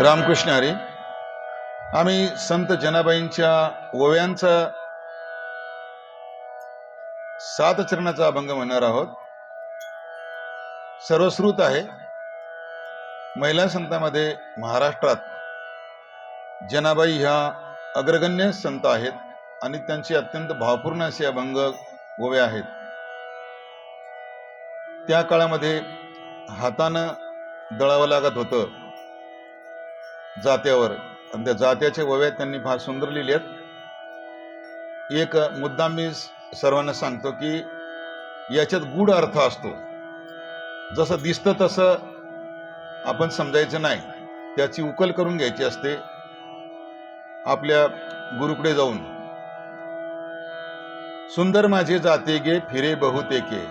रामकृष्ण हरी. आम्ही संत जनाबाईंच्या ओव्यांचा 7 चरणाचा अभंग म्हणणार आहोत. सर्वश्रुत आहे. महिला संतांमध्ये महाराष्ट्रात जनाबाई ह्या अग्रगण्य संत आहेत आणि त्यांची अत्यंत भावपूर्ण असे अभंग ओव्या आहेत. त्या काळामध्ये हातानं दळावं लागत होतं जात्यावर, आणि त्या जात्याच्या ओव्या त्यांनी फार सुंदर लिहिल्यात. एक मुद्दा मी सर्वांना सांगतो की याच्यात गूढ अर्थ असतो. जसं दिसतं तसं आपण समजायचं नाही, त्याची उकल करून घ्यायची असते आपल्या गुरुकडे जाऊन. सुंदर माझे जाते गे फिरे बहुतेके,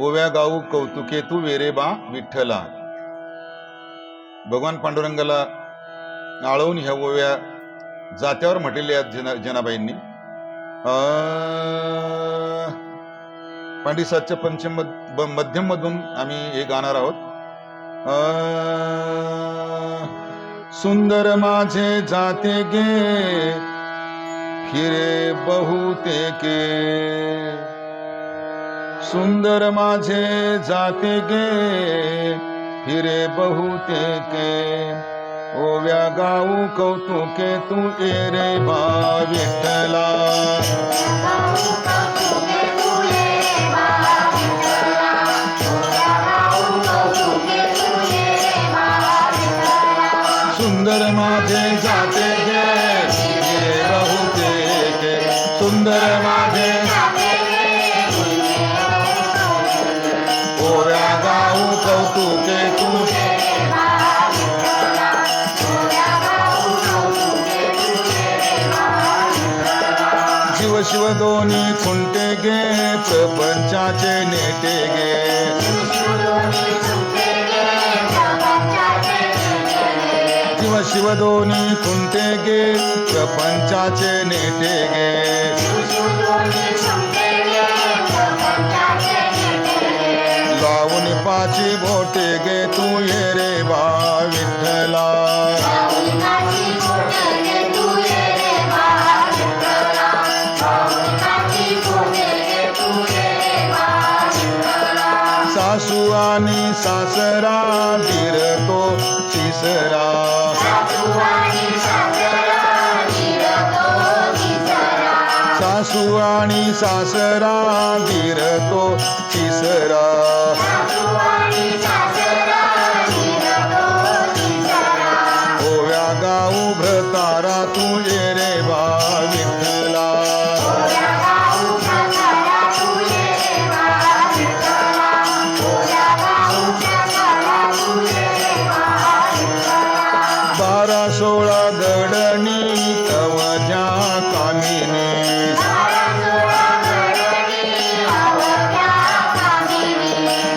ओव्या गाऊ कौतुके तू वेरे बा विठ्ठला. भगवान पांडुरंगाला आळवून ह्या ओव्या जात्यावर म्हटलेल्या आहेत जनाबाईंनी. पांडिसाच्या पंचम मध्यम मधून आम्ही हे गाणार आहोत. सुंदर माझे जाते गे फिरे बहुतेके, सुंदर माझे जाते गे फिरे बहुतेके, ओव्या गाऊ कौतुके तू एरे बा विठ्ठला. सुंदर माझे जाते गे फिरे बहुतेके, सुंदर माझे ओव्या गाऊ कौतुके तू. शिव शिव दोन्ही खुंटे गे प्रपंचाचे नेटे गे, शिव शिव दोन्ही खुंटे गे प्रपंचाचे नेटे गे, लावून पाची बोटे गे तू ये रे बा विठ्ठला. सासू आणि सासरा धीरतो तिसरा, सासू आणि सासरा धीरतो तिसरा, ओव्या गाऊ भ्रतारा तू ये रे बा विठ्ठला. बारा 16 गडणी अवघ्या कामिनी,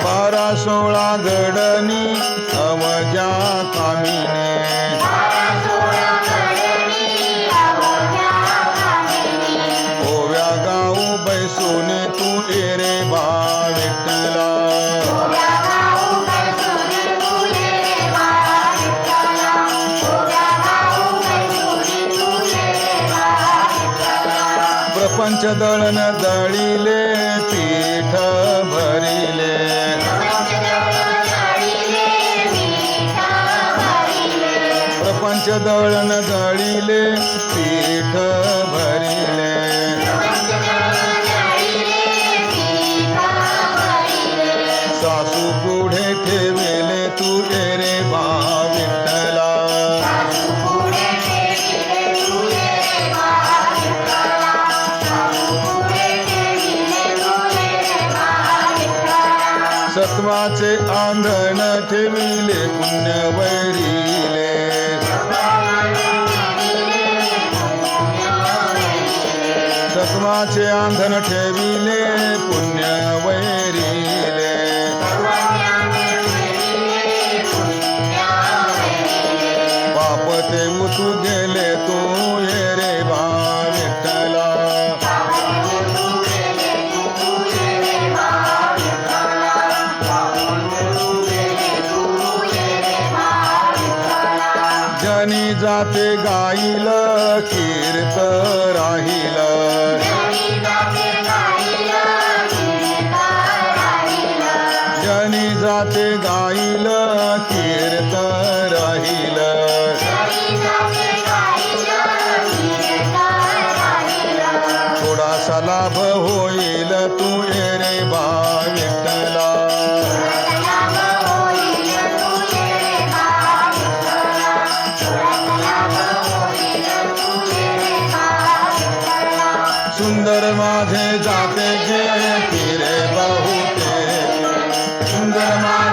बारा 16 गडणी अवघ्या कामिनी, ओव्या गाऊ बैसोने तू एरे बा विठ्ठला. प्रपंच दळण दळिले पीठ भरिले, प्रपंच दळण दळिले पीठ भरिले, सासू पुढे ठेविले तू एरे बा विठ्ठला. सत्वाचे आंधण ठेविले पुण्यवैरीले, सत्वाचे आंधण ठेविले पुण्यवैरीले, पाप ते उतू गेले तू ये रे बा विठ्ठला. जनी जाते गाईल कीर्त राहील जनी जाते गाईल कीर्त राहील थोडासा लाभ होईल तू ये रे बा विठ्ठला सुंदर माझे जाते जे फिरे बहुते सुंदर माझे